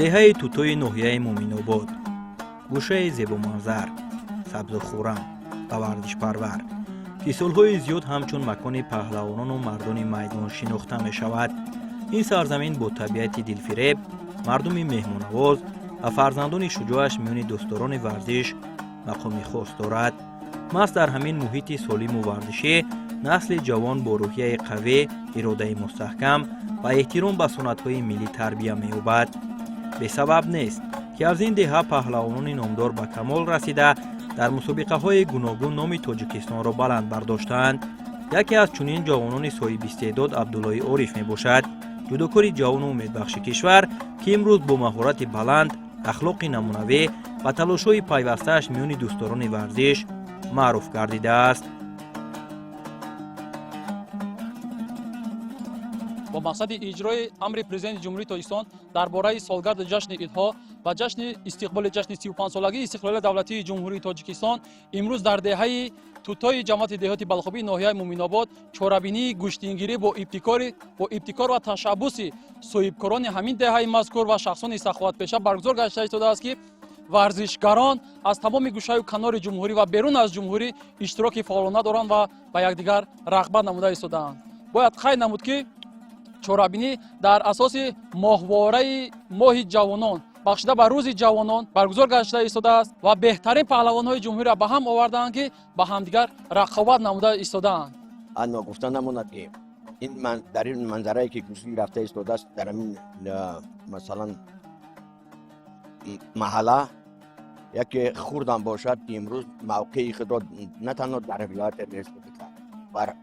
деҳаи тутои ноҳияи Муъминобод, гӯшаи зебоманзар, сабзу хӯрам ва варзишпарвар, ки солҳои зиёд ҳамчун макони паҳлавонону мардони майдон шинохта мешавад. ин сарзамин бо табиати дилфиреб, мардуми меҳмоннавоз ва фарзандони шуҷоаш миёни дӯстдорони варзиш мақоми хос дорад. маҳз дар ҳамин муҳити солиму варзишӣ насли ҷавон бо рӯҳияи қавӣ, иродаи мустаҳкам ва эҳтиром ба суннатҳои миллӣ тарбия меёбад. бесабаб нест ки аз ин деҳа паҳлавонони номдор ба камол расида дар мусобиқаҳои гуногун номи Тоҷикистонро баланд бардоштаанд. яке аз чунин ҷавонони соҳибистеъдод Абдуллои Ориф мебошад, ҷудокори ҷавону умедбахши кишвар, ки имрӯз бо маҳорати баланд, ахлоқи намунавӣ ва талошҳои пайвастааш миёни дӯстдорони варзиш маъруф гардидааст. با مقصد اجرای امر پرزیدنت جمهوری تاجیکستان درباره سالگرد جشن عیدها و جشن استقبال جشن 35 سالگی استقلال دولتی جمهوری تاجیکستان امروز در دهه توتای جماعت دهاتی بلخابی ناحیه مومن‌آباد چاره‌بینی گوشتینگیری با ابتکار و تشبث صاحبکاران همین دهه مذکور و شخصان سخاوتپیشه برگزار گشته شده است که ورزشگران از تمام گوشه و کنار جمهوری و بیرون از جمهوری اشتراک فعالانه دارند و به یکدیگر رغبت نموده ایستادند. باید خیلی نمود که چاره‌بینی در اساس ماهواره ماه جوانان بخشیده به روز جوانان برگزار گشته ایستاده است و بهترین پهلوان‌های جمهوری را به هم آوردند که به همدیگر رقابت نموده ایستادند. آن گفتن نموند که این من در این منظره‌ای که کسی رفته ایستاده است در این مثلا محله یک خوردن باشد که امروز موقعی خود را نه تنها در ولایت نیست بر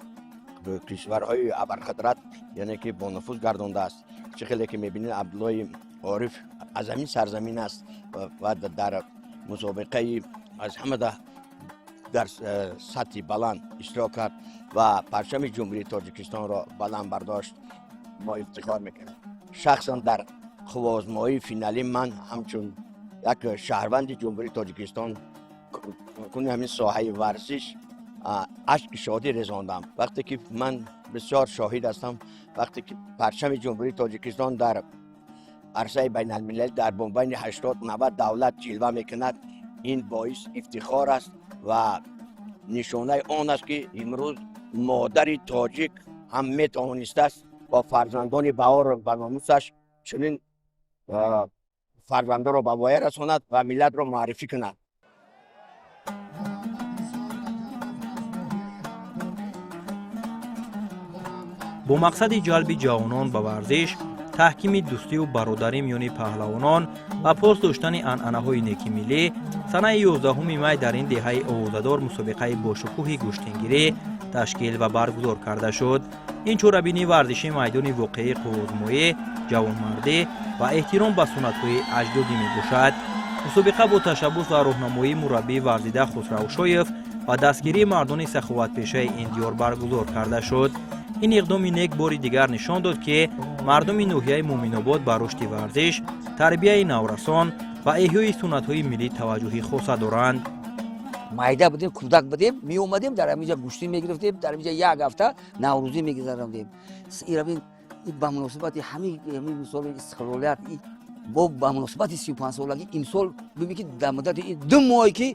کشورهای ابرقدرت یعنی که با نفوذ گردانده است. چه خیلی که میبینید عبدالله عارف از همین سرزمین است و در مسابقه از همه در سطح بلند اشتراک کرد و پرچم جمهوری تاجیکستان را بلند برداشت. ما افتخار میکنیم. شخصا در خوازمایی فینالی من همچون یک شهروند جمهوری تاجیکستان کنی همین ساحه ورزش اشک شادی رساندم. وقتی که من بسیار شاهد هستم وقتی که پرچم جمهوری تاجیکستان در عرصه بین الملل در بین 80-90 دولت جلوه میکند، این باعث افتخار است و نشانه آن است که امروز مادر تاجیک هم میتوانسته است با فرزندان بهار و ناموسش چنین فرزندان را به وای رساند و ملت را معرفی کند. бо мақсади ҷалби ҷавонон ба варзиш, таҳкими дӯстиву бародарӣ миёни паҳлавонон ва поз доштани анъанаҳои некимиллӣ, санаи 11 май дар ин деҳаи овозадор мусобиқаи бошукӯҳи гӯштингирӣ ташкил ва баргузор карда шуд. ин чорабинӣ варзиши майдони воқеии қуввозмоӣ, ҷавонмардӣ ва эҳтиром ба суннатҳои аҷдодӣ мебошад. мусобиқа бо ташаббус ва роҳнамоии мураббии варзида Хусрав Шоев ва дастгирии мардони саховатпешаи ин диёр баргузор карда шуд. ин иқдоми нек бори дигар нишон дод ки мардуми ноҳияи Муъминобод ба рушди варзиш, тарбияи наврасон ва эҳёи суннатҳои миллӣ таваҷҷӯҳи хоса доранд. майда будем, кӯдак будем, меомадем дар ҳаминҷа гӯштӣ мегирифтем, дар ҳаминҷа як ҳафта наврӯзӣ мегузарондем. Иравин ба муносибати ҳамин мисоли истиқлолият бо ба муносибати 35 солагӣ имсол бибин ки дар муддати 2 моҳе ки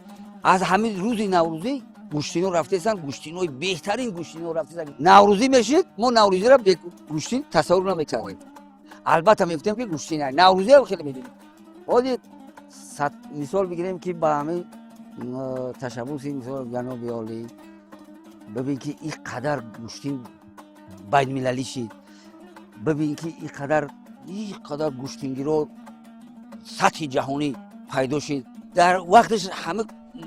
аз ҳамин рӯзи наврӯзӣ гӯштино рафтесан, гӯштинои беҳтарин гӯштино рафтесан. наврӯзӣ мешид, мо наврӯзиро бе гӯштин тасаввур намекардем. албатта мегуфтем ки гӯштина наврӯзиро хеле мебинем. ҳозир мисол бигирем ки ба ҳамин ташаббуси мисол ҷаноби олӣ бибин ки ин қадар гӯштин байнмилалӣ шид, бибин ки ин қадар гӯштингиро сатҳи ҷаҳонӣ пайдо шид. дар вақташ ҳама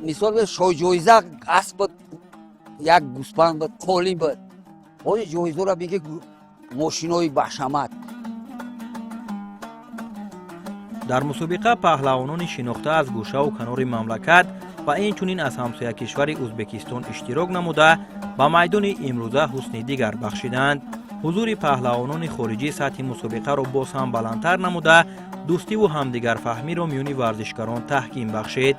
мисол шоҳиҷоиза асп буд, як гӯспанд буд, қолин буд. ҳозир ҷоизаро бигӣ мошинои баҳшамат. дар мусобиқа паҳлавонони шинохта аз гӯшаву канори мамлакат ва инчунин аз ҳамсоя кишвари Ӯзбекистон иштирок намуда ба майдони имрӯза ҳусни дигар бахшиданд. ҳузури паҳлавонони хориҷӣ сатҳи мусобиқаро боз ҳам баландтар намуда, дӯстиву ҳамдигарфаҳмиро миёни варзишгарон таҳким бахшид.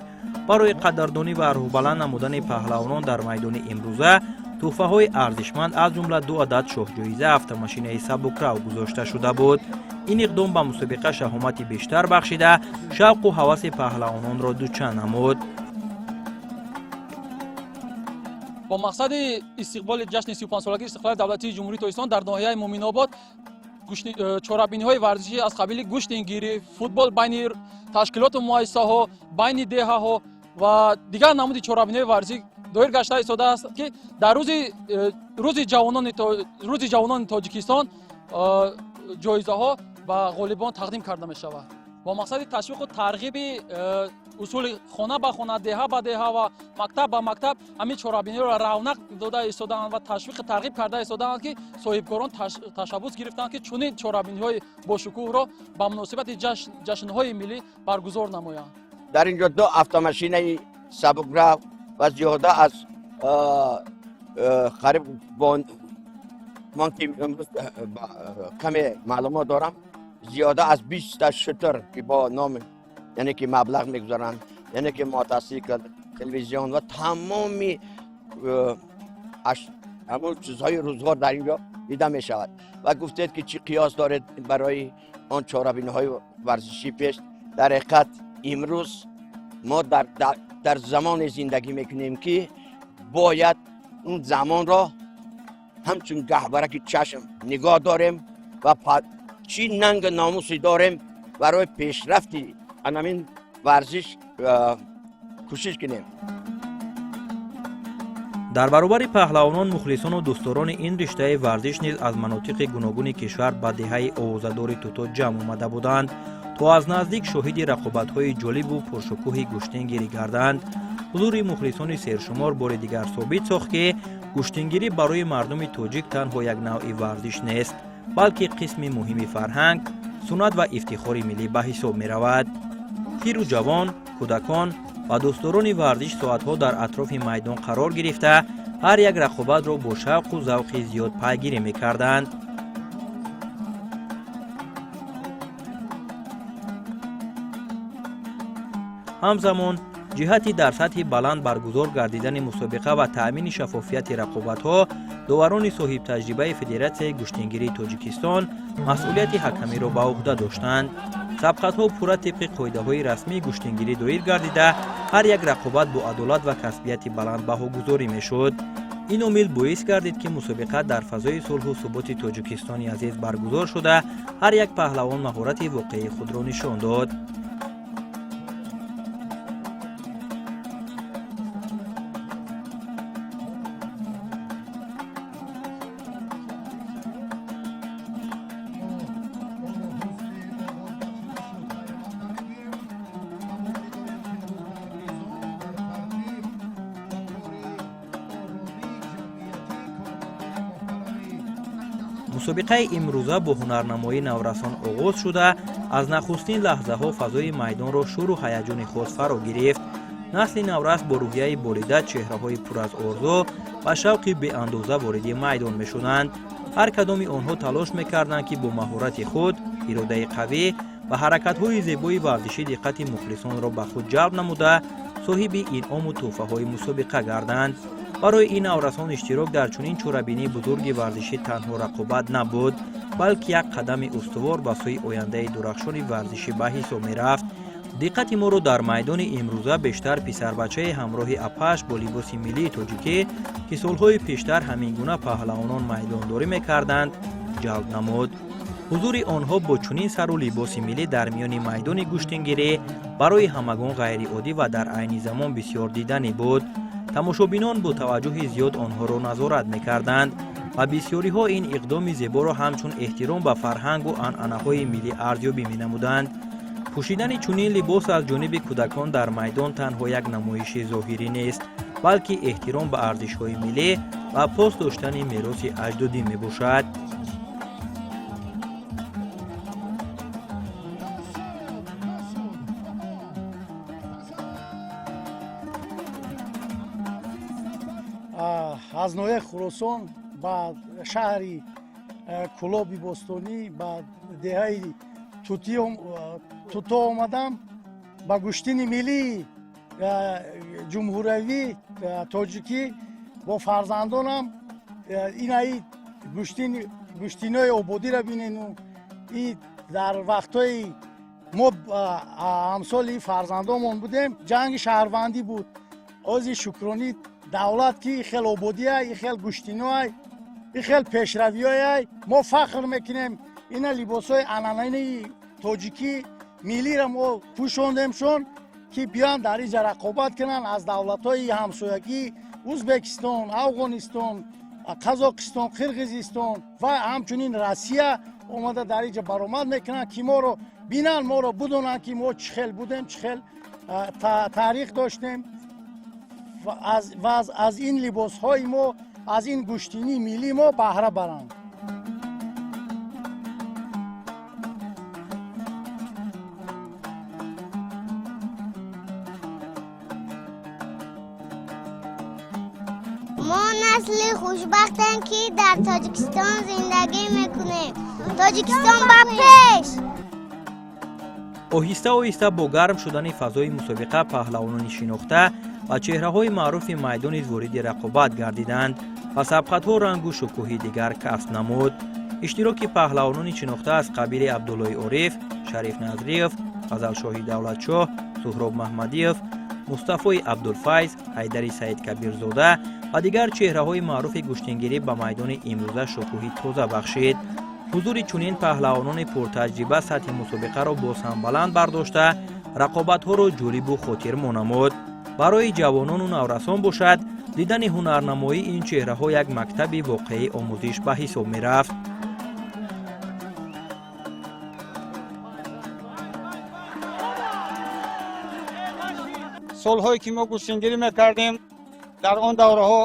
барои қадрдонӣ ва рӯҳбаланд намудани паҳлавонон дар майдони имрӯза тӯҳфаҳои арзишманд аз ҷумла 2 адад шоҳҷоиза автомошинаи сабукрав гузошта шуда буд. این اقدام به مسابقه شهامت بیشتر بخشیده شوق و هوس پهلوانان را دوچند نمود. با مقصد استقبال جشن 35 سالگی استقلال دولتی جمهوری تاجیکستان در ناحیه مومن‌آباد چهاربینی‌های ورزشی از قبیل گوشت‌گیری، فوتبال بین تشکیلات مؤسسه‌ها، بین دهه‌ها و دیگر نمود چهاربینی‌های ورزشی دایر گشته ایستاده است که در روز جوانان تاجیکستان جایزه‌ها و غالبان تقدیم کرده می‌شود. با مقصد تشویق و ترغیب اصول خانه به خانه، دهه به دهه و مکتب به مکتب همین چهاربینی را رونق داده ایستادند و تشویق ترغیب کرده ایستادند که صاحبکاران تشبث گرفتند که چنین چهاربینی‌های با شکوه را به مناسبت جشن‌های ملی برگزار نمایند. در اینجا 2 автомашинаи سبک‌رو و زیاده از قریب من که کمی معلومات دارم زیاده از 20 تا شتر که با نام یعنی که مبلغ میگذارند، یعنی که موتورسیکل، تلویزیون و تمامی همون چیزهای روزگار در اینجا دیده می شود و گفتید که چی قیاس دارید برای آن چهاربینی‌های ورزشی پیش. در حقیقت امروز ما در زمان زندگی میکنیم که باید اون زمان را همچون گهبرک چشم نگاه داریم و چی ننگ ناموسی داریم برای پیشرفتی همین ورزش کوشش کنیم. در برابر پهلوانان، مخلصان و دوستداران این رشته ورزش نیز از مناطق گوناگون کشور به دهه آوازه‌دار توتو جمع آمده بودند تا از نزدیک شاهد رقابت‌های جالب و پرشکوه گوشتنگیری گردند. حضور مخلصان سرشمار بار دیگر ثابت ساخت که گوشتنگیری برای مردم تاجیک تنها یک نوع ورزش نیست، بلکه قسم مهمی فرهنگ، سنت و افتخار ملی به حساب می رود. پیر و جوان، کودکان و دوستداران ورزش ساعتها در اطراف میدان قرار گرفته هر یک رقابت را با شوق و ذوق زیاد پیگیری می کردند. همزمان جهتی در سطح بلند برگزار گردیدن مسابقه و تأمین شفافیت رقابت‌ها، داوران صاحب تجربه فدراسیون گوشتنگیری تاجیکستان مسئولیت حکمی را به عهده داشتند. سبقت‌ها پورا طبق قاعده‌های رسمی گوشتنگیری دایر گردیده هر یک رقابت با عدالت و کسبیت بلند بهاگذاری می‌شد. این عامل باعث گردید که مسابقه در فضای صلح و ثبات تاجیکستان عزیز برگزار شده هر یک پهلوان مهارت واقعی خود را نشان داد. مسابقه امروزه با هنرنمایی نورسان آغاز شده از نخستین لحظه ها فضای میدان را شور و هیجان خاص فرا گرفت. نسل نورس با روحیه بالیده، چهره های پر از آرزو و شوقی به اندازه وارد میدان می شدند. هر کدام آنها تلاش میکردند که با مهارت خود، اراده قوی و حرکت های زیبای ورزشی دقت مخلصان را به خود جلب نموده صاحب انعام و تحفه های مسابقه گردند. برای این نورسان اشتراک در چنین چهاربینی بزرگ ورزشی تنها رقابت نبود، بلکه یک قدم استوار به سوی آینده درخشان ورزشی به حساب می رفت. دقت ما را در میدان امروزه بیشتر پسر بچه همراه اپش با لباس ملی تاجیکی که سالهای پیشتر همین گونه پهلوانان میدانداری می‌کردند جلب نمود. حضور آنها با چنین سر و لباس ملی در میان میدان گوشتنگیری برای همگان غیر عادی و در عین زمان بسیار دیدنی بود. تماشابینان با توجه زیاد آنها را نظارت می‌کردند و بسیاری ها این اقدام زیبا را همچون احترام به فرهنگ و عنعنه‌های ملی ارزیابی می‌نمودند. پوشیدن چنین لباس از جانب کودکان در میدان تنها یک نمایش ظاهری نیست، بلکه احترام به ارزش‌های ملی و پاس داشتن میراث اجدادی میباشد. از نوع خراسان با شهری کلابی بوستانی با دهه توتو آمدم با گوشتین ملی جمهوری تاجیکی با فرزندانم این گوشتینای آبادی را بینین و این дар вақтҳои мо амсоли фарзандомон будем ҷанги шаҳрвандӣ буд. ози шукронӣ давлат ки хел ободия хел гӯштиноай хел пешравиёй мо фахр мекунем ина либосҳои анъананаи тоҷикӣ миллиро мо пӯшондемшон ки биён дар инҷа рақобат кунанд аз давлатҳои ҳамсоягӣ ӯзбекистон, афғонистон, қазоқистон, қирғизистон ва ҳамчунин Россия омада дар инҷа баромад мекунанд ки моро бинанд, моро будонанд ки мо чӣ хел будем, чӣ хел таърих доштем ва аз ин либосҳои мо, аз ин гӯштинии миллии мо баҳра баранд. ما نسل خوشبختیم که در تاجیکستان زندگی میکنیم. تاجیکستان با پیش. оҳиста оҳиста бо гарм шудани фазои мусобиқа паҳлавонони шинохта ва чеҳраҳои маъруфи майдони вориди рақобат гардиданд ва сабқатҳо рангу шукӯҳи дигар касб намуд. иштироки паҳлавонони шинохта аз қабили абдуллои ориф, шариф назриев, ғазалшоҳи давлатшоҳ, суҳроб маҳмадиев, мустафои абдулфайз, ҳайдари саидкабирзода ва дигар чеҳраҳои маъруфи гӯштингирӣ ба майдони имрӯза шукӯҳи тоза бахшид. ҳузури чунин паҳлавонони пуртаҷриба сатҳи мусобиқаро боз ҳам баланд бардошта, рақобатҳоро ҷолибу хотирмо намуд. барои ҷавонону наврасон бошад, дидани ҳунарнамоии ин чеҳраҳо як мактаби воқеии омӯзиш ба ҳисоб мерафт. солҳое ки мо гӯштингирӣ мекардем, дар он давраҳо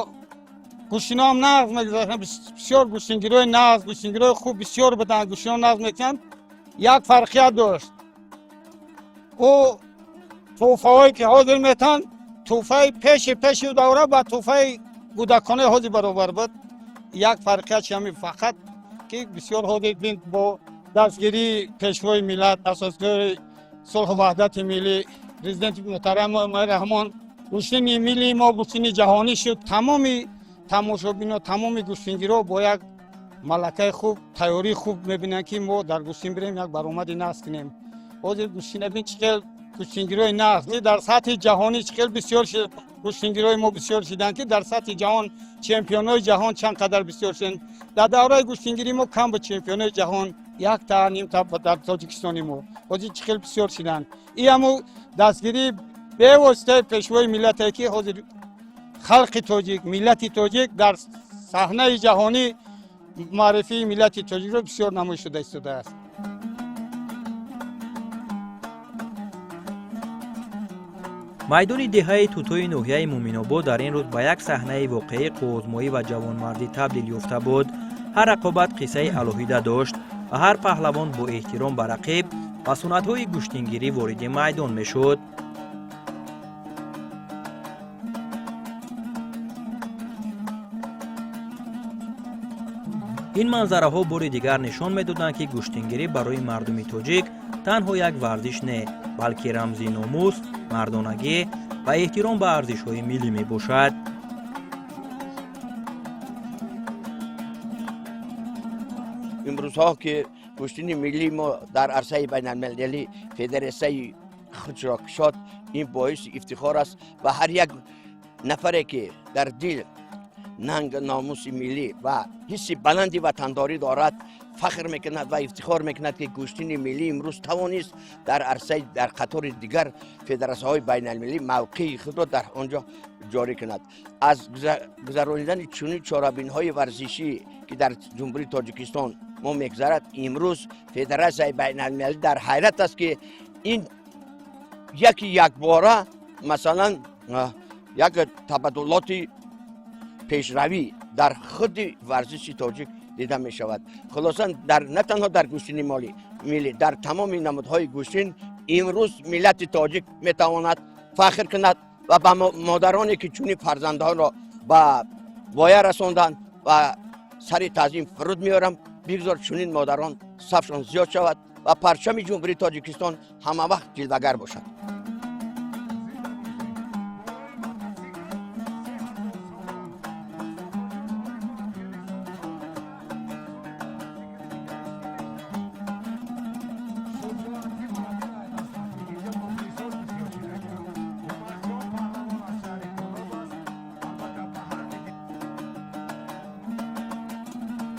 гӯштино ҳам нағз мегузаштанд, бисёр гӯштингирои нағз, гӯштингирои хуб бисёр буданд, гӯштино нағз мекунанд. як фарқият дошт. ӯ тӯҳфаҳое ки ҳозир метанд, тӯҳфаи пеши давра ба тӯҳфаи кӯдаконаи ҳозир баробар буд. як фарқият ҳамин фақат ки бисёр ҳозир бин бо дастгирии пешвои миллат, асосгори сулҳу ваҳдати миллӣ, президенти муҳтарам Эмомали Раҳмон, гӯштини миллии мо гӯштини ҷаҳонӣ шуд. тамоми тамошобино, тамоми гӯштингиро бо як малакаи хуб, тайёрии хуб мебинанд ки мо дар гӯштин бирем, як баромади нағз кунем. ҳозир гӯштина бин чӣ хел гӯштингирои нағз дар сатҳи ҷаҳонӣ чӣ хел бисёр гӯштингирои мо бисёр шуданд ки дар сатҳи ҷаҳон чемпионои ҷаҳон чанд қадар бисёр шуданд. дар давраи гӯштингирии мо кам ба чемпионои ҷаҳон якта нимта дар тоҷикистони мо ҳозир чӣ хел бисёр шуданд. ин ҳамо дастгирии бевоситаи пешвои миллате ки ҳозир халқи тоҷик, миллати тоҷик дар саҳнаи ҷаҳонӣ маърифии миллати тоҷикро бисёр намоиш шуда истодааст. майдони деҳаи тутои ноҳияи муъминобод дар ин рӯз ба як саҳнаи воқеӣ қуввозмоӣ ва ҷавонмардӣ табдил ёфта буд. ҳар рақобат қиссаи алоҳида дошт ва ҳар паҳлавон бо эҳтиром ба рақиб ва сунъатҳои гӯштингирӣ вориди майдон мешуд. ин манзараҳо бори дигар нишон медоданд ки гӯштингирӣ барои мардуми тоҷик танҳо як варзиш не, балки рамзи номус, мардонагӣ ва эҳтиром ба арзишҳои миллӣ мебошад. имрӯзҳо ки гӯштини миллии мо дар арсаи байналмилалӣ федератсияи худшро кушод, ин боиси ифтихор аст ва ҳар як нафаре ки дар дил нанг номуси миллӣ ва ҳисси баланди ватандорӣ дорад, фахр мекунад ва ифтихор мекунад ки гӯштини миллӣ имрӯз тавонист дар арсаи дар қатори дигар федератсияҳои байналмилалӣ мавқеи худро дар он ҷо ҷорӣ кунад. аз гузаронидани чунин чорабинҳои варзишӣ ки дар ҷумҳурии тоҷикистон мо мегзарад, имрӯз федератсияи байналмилалӣ дар ҳайрат аст ки ин яки якбора масалан як табаддулоти пешравӣ дар худи варзиши тоҷик дида мешавад. хулосан на танҳо дар гӯштини миллӣ, дар тамоми намудҳои гӯштин имрӯз миллати тоҷик метавонад фахр кунад ва ба модароне ки чунин фарзандҳоро ба воя расонданд ва сари тазим фуруд меорам, бигзор чунин модарон сафшон зиёд шавад ва парчами ҷумҳурии тоҷикистон ҳамавақт ҷилвагар бошад.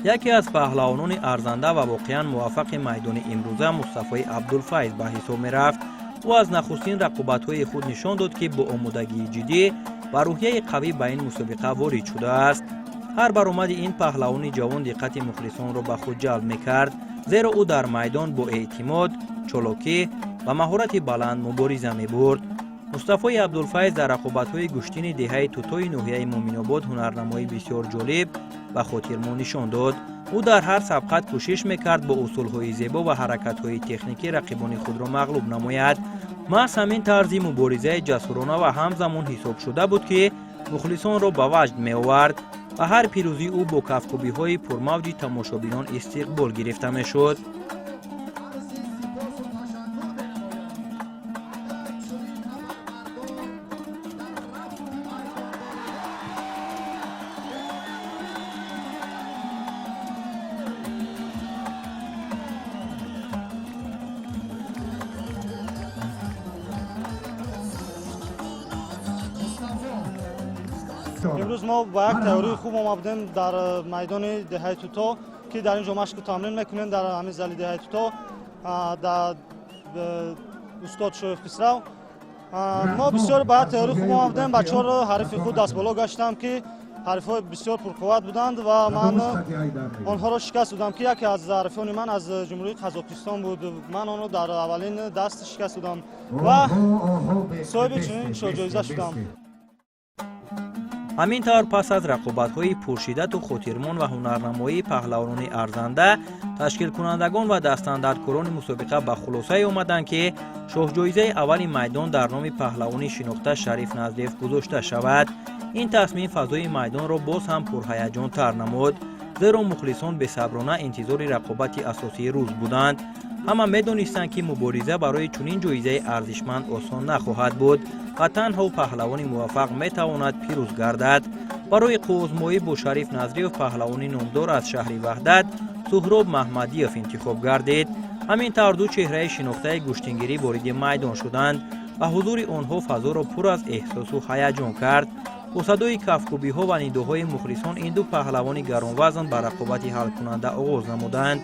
یکی از پهلوانان ارزنده و واقعا موفق میدان امروزه مصطفی عبدالفیض به حساب می رفت. او از نخستین رقابت‌های خود نشان داد که با آمادگی جدی و روحیه قوی به این مسابقه وارد شده است. هر برآمد این پهلوان جوان دقت مخلصان را به خود جلب می‌کرد، زیرا او در میدان با اعتماد، چالاکی و مهارت بلند مبارزه می‌برد. مصطفی عبدالفیض در رقابت‌های گشتین دهه توتوی ناحیه مومن‌آباد هنرنمایی بسیار جالب و خاطرمون نشان داد. او در هر سبقت کوشش می‌کرد با اصول‌های زیبا و حرکت‌های تکنیکی رقیبان خود را مغلوب نماید. محض همین طرز مبارزه جسورانه و همزمان حساب شده بود که مخلصان را به وجد می‌آورد و هر پیروزی او با کفکوبی‌های پرموج تماشابینان استقبال گرفته می‌شد. امروز ما با یک تیاری خوب آمدیم در میدان دهه توتا که در اینجا مشق تمرین میکنیم در همین زل دهه توتا در استاد شریف خسرو. ما بسیار با یک تیاری خوب آمدیم. بچه‌ها را حریف خود دست بالا گشتم که حریف‌های بسیار پرقوت بودند و من آنها را شکست دادم که یکی از حریفان من از جمهوری قزاقستان بود. من آن را در اولین دست شکست دادم و صاحب چنین جایزه شدم. همینطور پس از رقابت‌های پرشدت و خاطرمون و هنرنمایی پهلوانان ارزنده، تشکیل کنندگان و دستاندرکاران مسابقه به خلاصه آمدند که شاه جایزه اول میدان در نام پهلوان شناخته شریف نزدیف گذاشته شود. این تصمیم فضای میدان را باز هم پرهیجان تر نمود، زیرا مخلصان بی‌صبرانه انتظار رقابت اساسی روز بودند. همه می‌دانستند که مبارزه برای چنین جایزه ارزشمند آسان نخواهد بود و تنها پهلوان موفق می‌تواند پیروز گردد. برای آزمایی با شریف نظری و پهلوان نامدار از شهر وحدت سهراب محمدیف انتخاب گردید. همینطور دو چهره شناخته گشتنگیری وارد میدان شدند و حضور آنها فضا را پر از احساس و هیجان کرد. با صدای کفکوبی‌ها و نداهای مخلصان این دو پهلوان گرانوزن به رقابت حل کننده آغاز نمودند.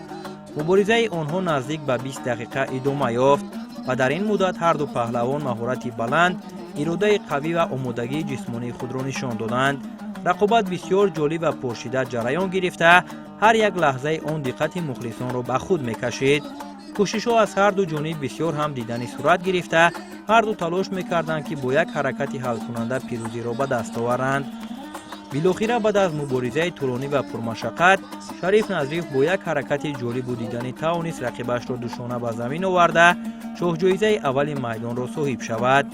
مبارزه آنها نزدیک به 20 دقیقه ادامه یافت و در این مدت هر دو پهلوان مهارت بلند، اراده قوی و آمادگی جسمانی خود را نشان دادند. رقابت بسیار جالب و پرشدت جریان گرفته، هر یک لحظه آن دقت مخلصان را به خود می‌کشید. کوشش‌ها از هر دو جانب بسیار هم دیدنی صورت گرفته، هر دو تلاش می‌کردند که با یک حرکت حل کننده پیروزی را به دست آورند. بالاخره بعد از مبارزه طولانی و پرمشقت، شریف نظریف با یک حرکت جالب و دیدنی توانست رقیبش را دوشانه به زمین آورده شاه جایزه اول میدان را صاحب شود.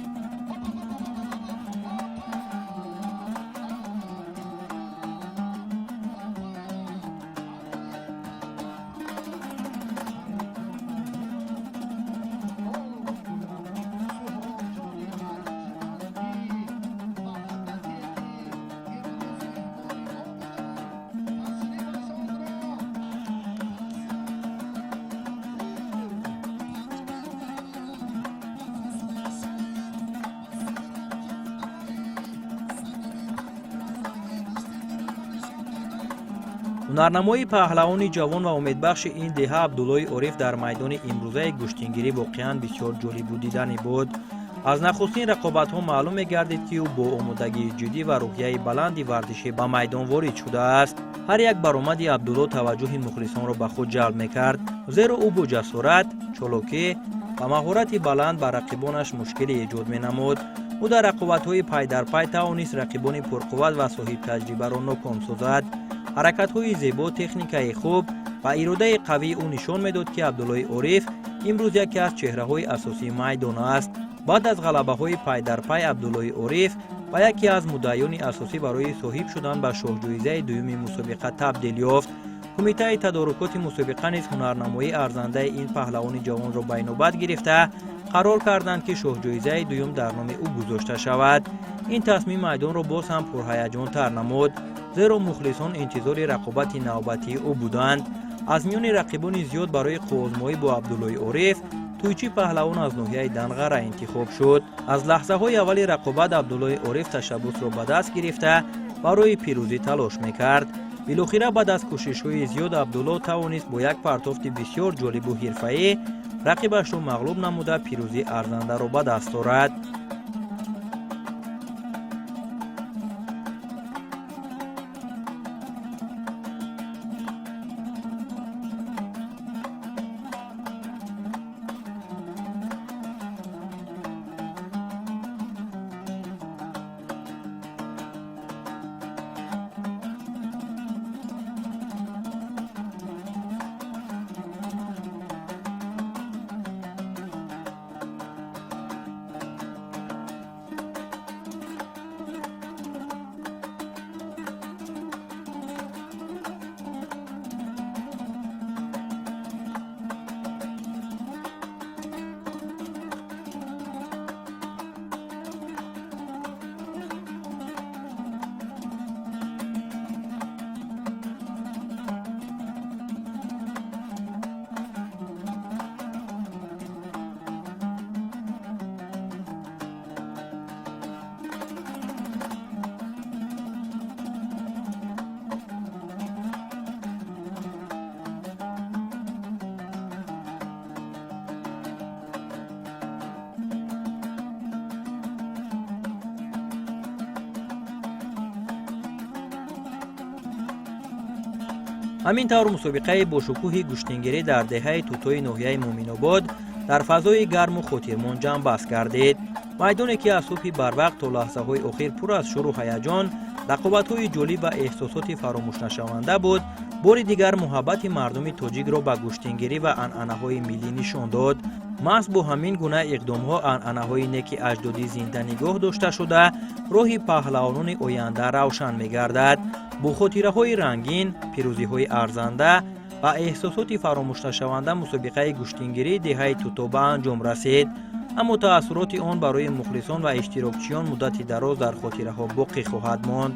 هنرنمای پهلوان جوان و امیدبخش این دهه عبدالله عارف در میدان امروزه گشتنگیری واقعا بسیار جالب و دیدنی بود. از نخستین رقابت‌ها معلوم می‌گردید که او با آمادگی جدی و روحیه بلندی ورزشی به میدان وارد شده است. هر یک برآمد عبدالله توجه مخلصان را به خود جلب می‌کرد، زیرا او با جسارت، چالاکی و مهارت بلند بر رقیبانش مشکلی ایجاد می‌نمود. او در رقابت‌های پای در پای توانست رقیبان پرقوت و صاحب تجربه را ناکام سازد. حرکت‌های زیبا، تکنیکای خوب و اراده قوی او نشان می‌داد که عبدالله عارف امروز یکی از چهره‌های اساسی میدان است. بعد از غلبه‌های پای در پای عبدالله عارف و یکی از مدعیان اساسی برای صاحب شدن به شاه جایزه دوم مسابقه تبدیل یافت. کمیته تدارکات مسابقه نیز هنرنمایی ارزنده این پهلوان جوان را به نوبت گرفته قرار کردند که شاه جایزه دوم در نام او گذاشته شود. این تصمیم میدان را باز هم پرهیجان تر نمود، زیرا مخلصان انتظار رقابت نوبتی او بودند. از میان رقیبان زیاد برای آزمایی با عبدالله عارف، تویچی پهلوان از ناحیه دنقه را انتخاب شد. از لحظه های اول رقابت عبدالله عارف تشبث را به دست گرفته برای پیروزی تلاش میکرد. билохира баъд аз кӯшишҳои зиёд абдулло тавонист бо як партофти бисёр ҷолибу ҳирфаӣ рақибашро мағлуб намуда пирӯзӣ арзандаро ба даст орад. ҳамин тавр мусобиқаи бошукӯҳи гӯштингирӣ дар деҳаи тутои ноҳияи муъминобод дар фазои гарму хотирмон ҷамъбаст гардид. майдоне ки аз субҳи барвақт то лаҳзаҳои охир пур аз шӯру ҳаяҷон, рақобатҳои ҷолиб ва эҳсосоти фаромӯшнашаванда буд, бори дигар муҳаббати мардуми тоҷикро ба гӯштингирӣ ва анъанаҳои миллӣ нишон дод. маҳз бо ҳамин гуна иқдомҳо анъанаҳои неки аҷдодӣ зинда нигоҳ дошта шуда, роҳи паҳлавонони оянда равшан мегардад. бо хотираҳои рангин, пирӯзиҳои арзанда ва эҳсосоти фаромӯшнашаванда мусобиқаи гӯштингирии деҳаи Туто ба анҷом расид. аммо таассуроти он барои мухлисон ва иштирокчиён муддати дароз дар хотираҳо боқӣ хоҳад монд.